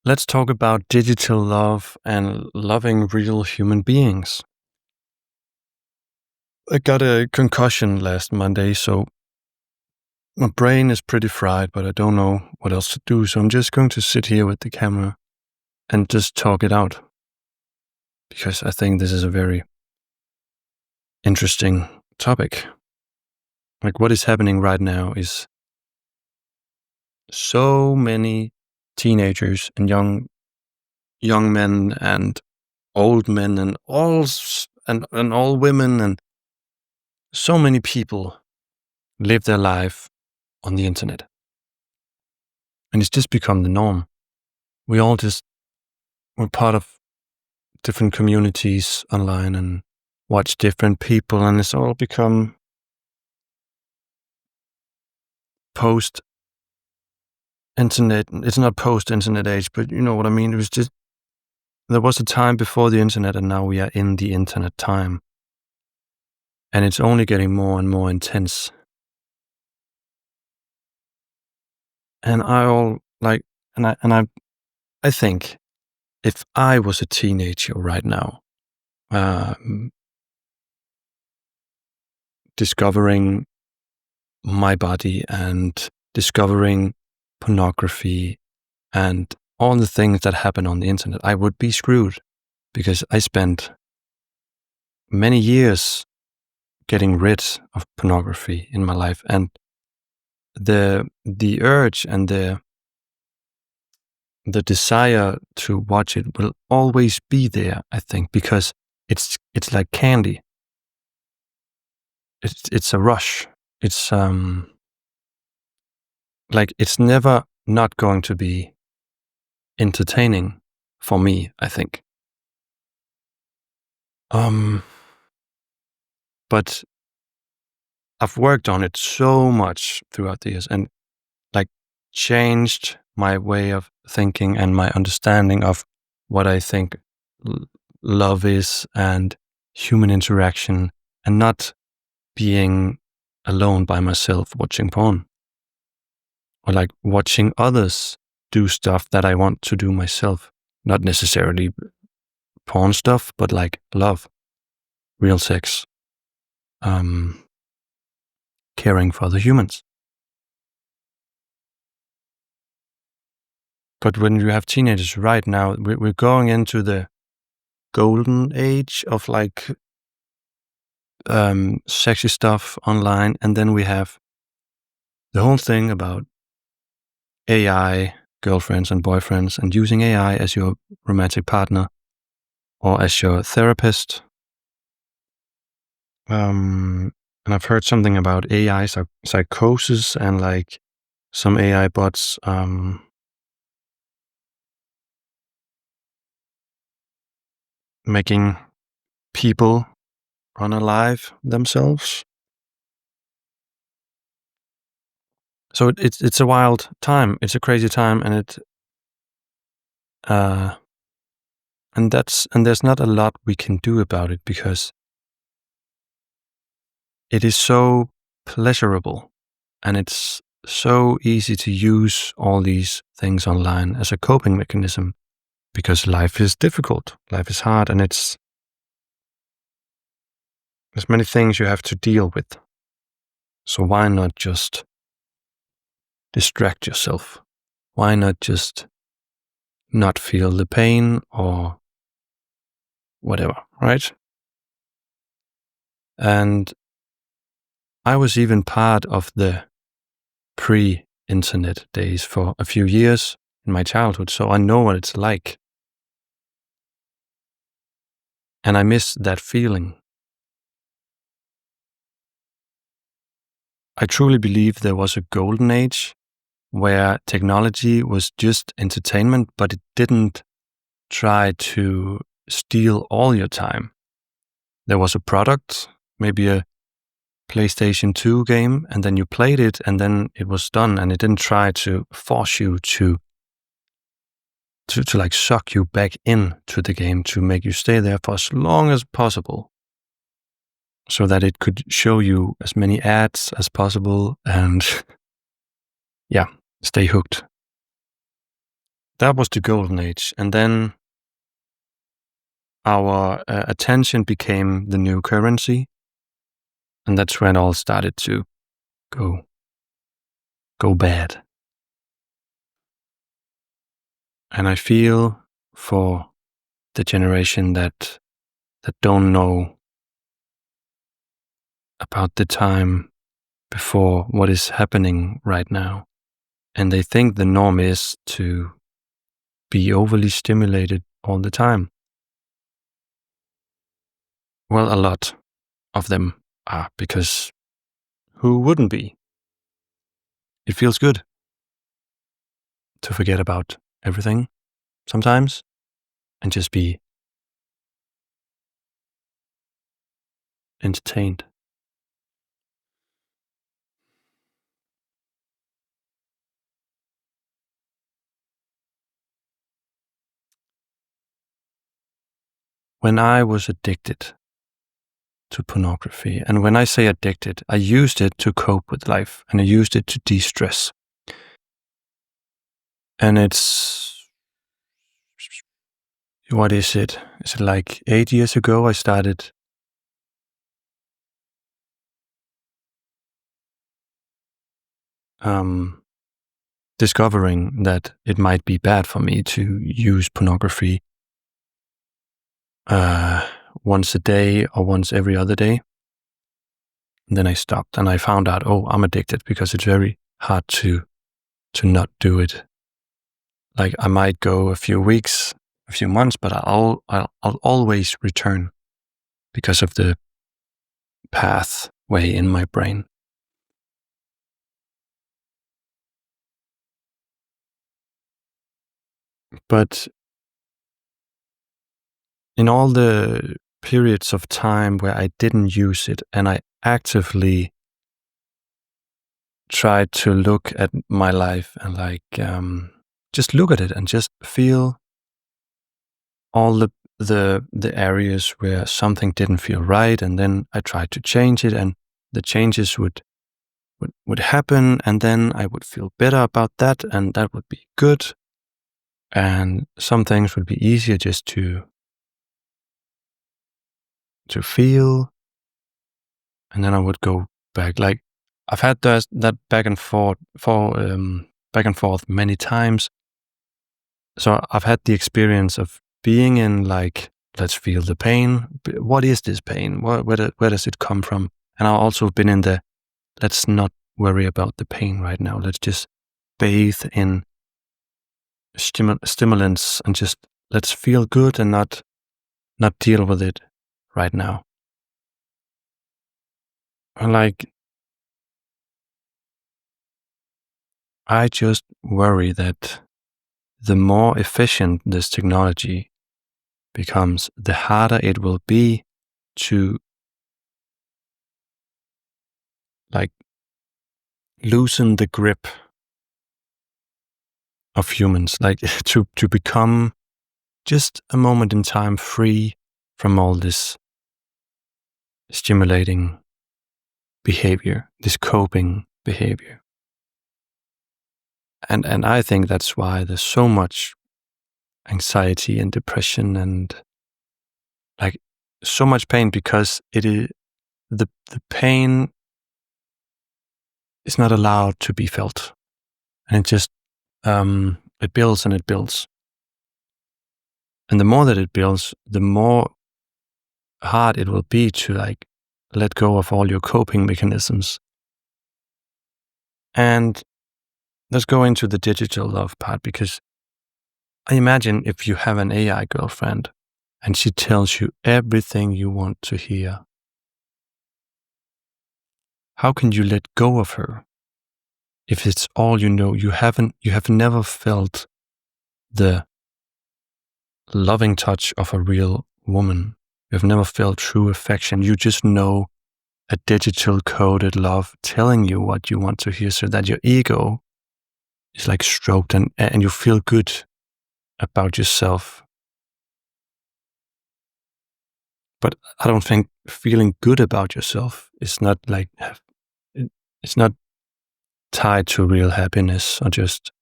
Let's talk about digital love and loving real human beings. I got a concussion last Monday, so my brain is pretty fried, but I don't know what else to do. So I'm just going to sit here with the camera and just talk it out because I think this is a very interesting topic. Like, what is happening right now is so many teenagers and young men and old men and all women and so many people live their life on the internet. And it's just become the norm. We're part of different communities online and watch different people, and it's all become post internet. It's not post internet age, but you know what I mean? There was a time before the internet, and now we are in the internet time. And it's only getting more and more intense. And I think if I was a teenager right now, discovering my body and discovering pornography and all the things that happen on the internet, I would be screwed because I spent many years getting rid of pornography in my life, and the urge and the desire to watch it will always be there, I think, because it's like candy. It's a rush. It's like it's never not going to be entertaining for me, I think. But I've worked on it so much throughout the years and like changed my way of thinking and my understanding of what I think love is and human interaction, and not being alone by myself watching porn or like watching others do stuff that I want to do myself. Not necessarily porn stuff, but like love, real sex, caring for other humans. But when you have teenagers right now, we're going into the golden age of like sexy stuff online. And then we have the whole thing about AI, girlfriends and boyfriends, and using AI as your romantic partner or as your therapist. And I've heard something about AI psychosis and like some AI bots making people unalive themselves. So it's a wild time. It's a crazy time, and there's not a lot we can do about it because it is so pleasurable, and it's so easy to use all these things online as a coping mechanism because life is difficult, life is hard, and there's many things you have to deal with. So why not just distract yourself? Why not just not feel the pain or whatever, right? And I was even part of the pre-internet days for a few years in my childhood, so I know what it's like. And I miss that feeling. I truly believe there was a golden age where technology was just entertainment, but it didn't try to steal all your time. There was a product, maybe a PlayStation 2 game, and then you played it and then it was done, and it didn't try to force you to like suck you back into the game to make you stay there for as long as possible so that it could show you as many ads as possible and stay hooked. that was the golden age. And then our attention became the new currency. And that's when it all started to go bad. And I feel for the generation that don't know about the time before what is happening right now. And they think the norm is to be overly stimulated all the time. Well, a lot of them are, because who wouldn't be? It feels good to forget about everything sometimes and just be entertained. When I was addicted to pornography, and when I say addicted, I used it to cope with life and I used it to de-stress. And what is it? Is it like 8 years ago I started discovering that it might be bad for me to use pornography once a day or once every other day. And then I stopped and I found out, oh, I'm addicted, because it's very hard to not do it. Like, I might go a few weeks, a few months, but I'll always return because of the pathway in my brain. But in all the periods of time where I didn't use it and I actively tried to look at my life and just look at it and just feel all the areas where something didn't feel right, and then I tried to change it, and the changes would happen, and then I would feel better about that, and that would be good, and some things would be easier just to feel, and then I would go back. Like, I've had that back and forth many times. So I've had the experience of being in, like, let's feel the pain. What is this pain? Where does it come from? And I've also been in the, let's not worry about the pain right now. Let's just bathe in stimulants and just let's feel good and not deal with it right now. And like, I just worry that the more efficient this technology becomes, the harder it will be to, like, loosen the grip of humans, like to become just a moment in time free from all this stimulating behavior, this coping behavior. And I think that's why there's so much anxiety and depression and, like, so much pain, because it is the pain is not allowed to be felt, and it just it builds and it builds, and the more that it builds, the more hard it will be to, like, let go of all your coping mechanisms. And let's go into the digital love part, because I imagine if you have an AI girlfriend and she tells you everything you want to hear, how can you let go of her if it's all you know? You have never felt the loving touch of a real woman. You have never felt true affection. You just know a digital coded love telling you what you want to hear, so that your ego is, like, stroked and you feel good about yourself. But I don't think feeling good about yourself is not, like, it's not tied to real happiness or just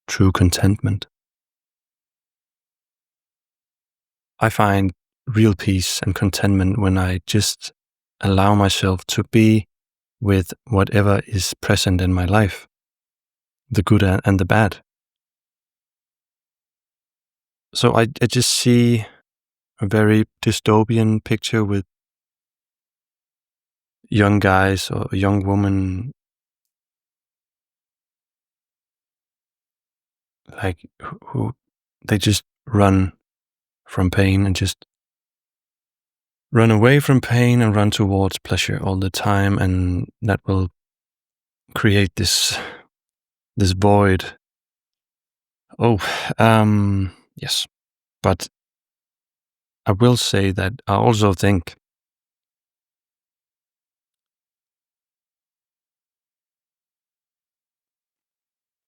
true contentment. I find real peace and contentment when I just allow myself to be with whatever is present in my life, the good and the bad. So I just see a very dystopian picture with young guys or a young woman, like who they just run from pain and just run away from pain and run towards pleasure all the time, and that will create this void. Oh, yes, but I will say that I also think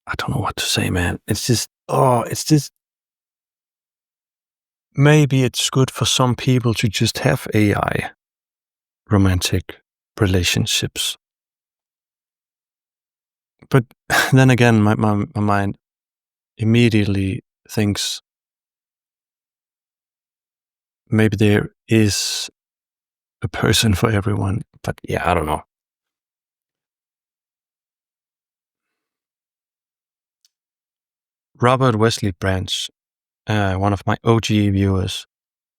I don't know what to say, man. It's just maybe it's good for some people to just have AI romantic relationships. But then again, my mind immediately thinks maybe there is a person for everyone. But yeah, I don't know. Robert Wesley Branch, one of my OG viewers,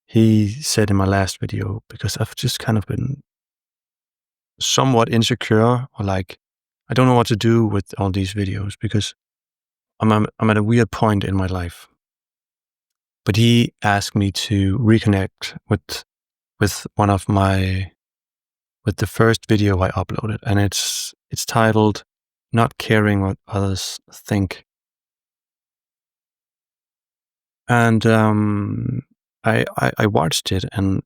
he said in my last video, because I've just kind of been somewhat insecure, or like, I don't know what to do with all these videos because I'm at a weird point in my life. But he asked me to reconnect with one of my with the first video I uploaded, and it's titled "Not Caring What Others Think." And I watched it, and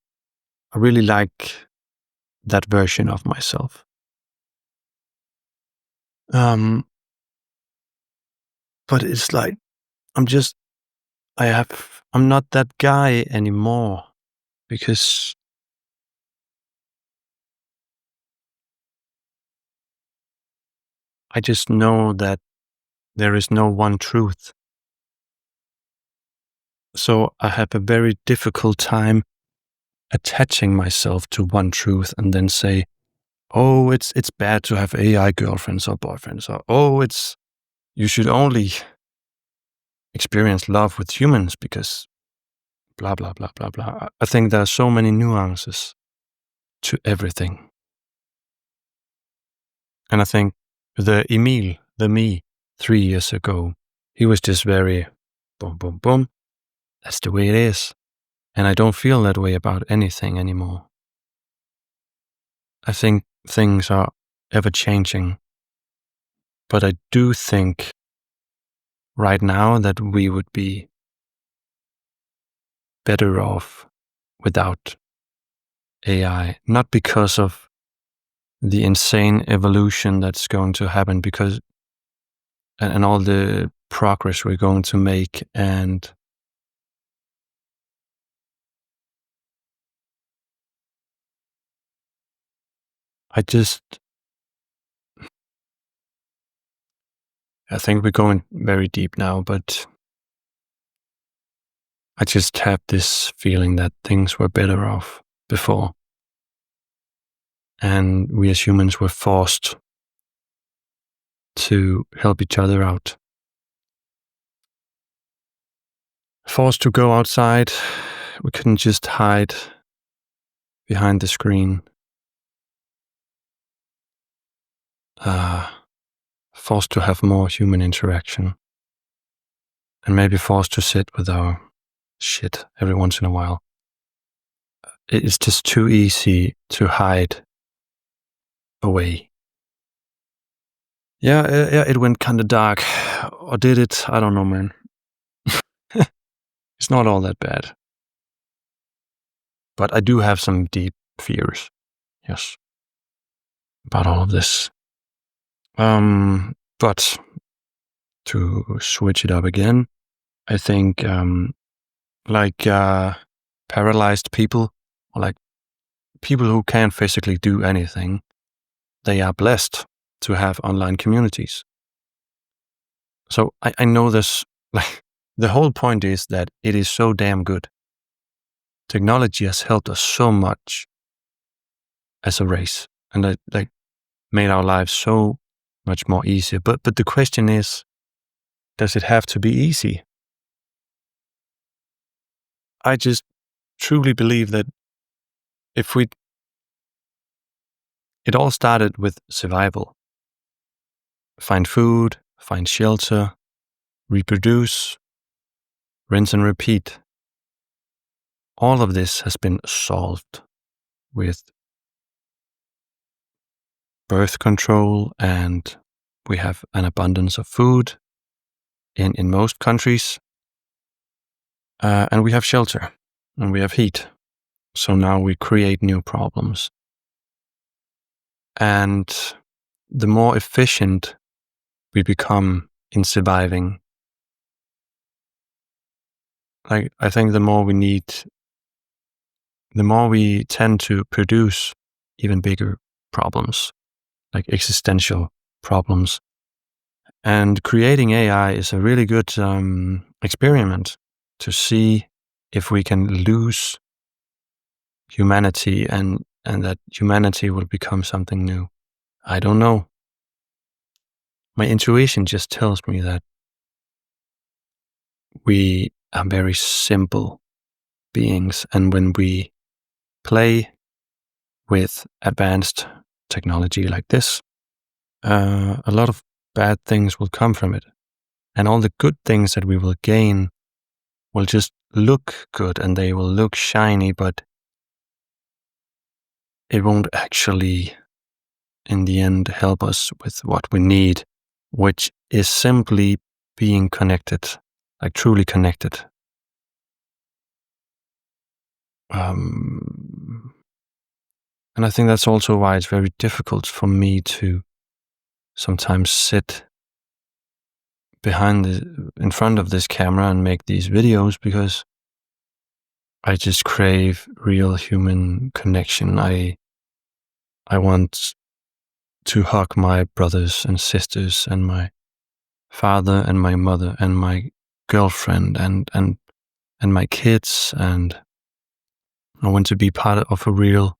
I really like that version of myself. But it's like I'm not that guy anymore, because I just know that there is no one truth. So I have a very difficult time attaching myself to one truth and then say, oh, it's bad to have AI girlfriends or boyfriends, or oh, you should only experience love with humans because blah blah blah blah blah. I think there are so many nuances to everything. And I think the Emil, the me 3 years ago, he was just very boom boom boom. That's the way it is. And I don't feel that way about anything anymore. I think things are ever changing. But I do think right now that we would be better off without AI, not because of the insane evolution that's going to happen, because and all the progress we're going to make, and I think we're going very deep now, but I just have this feeling that things were better off before. And we as humans were forced to help each other out. Forced to go outside. We couldn't just hide behind the screen. Forced to have more human interaction. And maybe forced to sit with our shit every once in a while. It's just too easy to hide away. Yeah, it went kind of dark. Or did it? I don't know, man. It's not all that bad. But I do have some deep fears. Yes. About all of this. But to switch it up again, I think paralyzed people, or like people who can't physically do anything, they are blessed to have online communities. So I know this, like, the whole point is that it is so damn good. technology has helped us so much as a race, and like made our lives so much more easier. But the question is, does it have to be easy? I just truly believe that if we, it all started with survival. Find food, find shelter, reproduce, rinse and repeat. All of this has been solved with birth control, and we have an abundance of food in most countries. And we have shelter, and we have heat. So now we create new problems. And the more efficient we become in surviving, like, I think the more we tend to produce even bigger problems, like existential problems. And creating AI is a really good experiment to see if we can lose humanity and that humanity will become something new. I don't know. My intuition just tells me that we are very simple beings, and when we play with advanced technology like this, a lot of bad things will come from it. And all the good things that we will gain will just look good and they will look shiny, but it won't actually, in the end, help us with what we need, which is simply being connected, like truly connected. And I think that's also why it's very difficult for me to sometimes sit in front of this camera and make these videos, because I just crave real human connection. I want to hug my brothers and sisters and my father and my mother and my girlfriend and my kids, and I want to be part of a real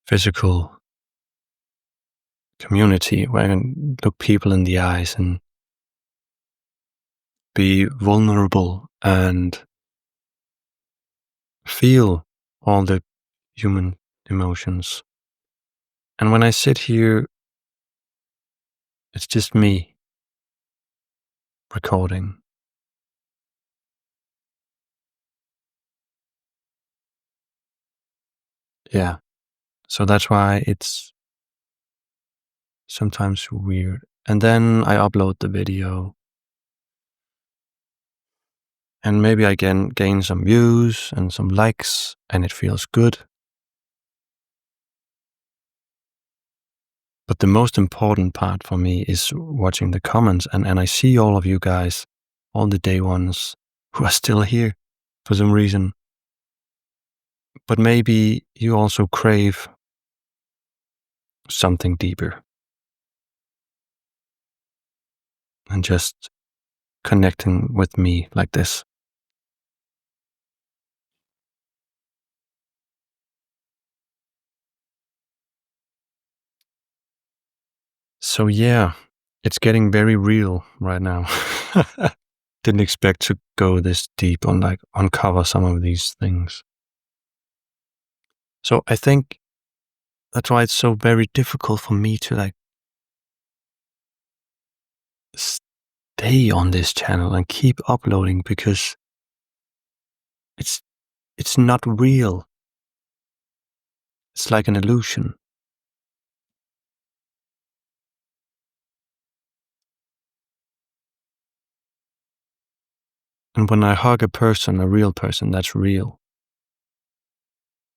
physical community where I can look people in the eyes and be vulnerable and feel all the human emotions. And when I sit here, it's just me recording. Yeah. So that's why it's sometimes weird. And then I upload the video, and maybe I can gain some views and some likes, and it feels good. But the most important part for me is watching the comments, and I see all of you guys, all the day ones who are still here for some reason. But maybe you also crave something deeper and just connecting with me like this. So yeah, it's getting very real right now. Didn't expect to go this deep on, like, uncover some of these things. So I think that's why it's so very difficult for me to, like, stay on this channel and keep uploading, because it's not real. It's like an illusion. And when I hug a person, a real person, that's real.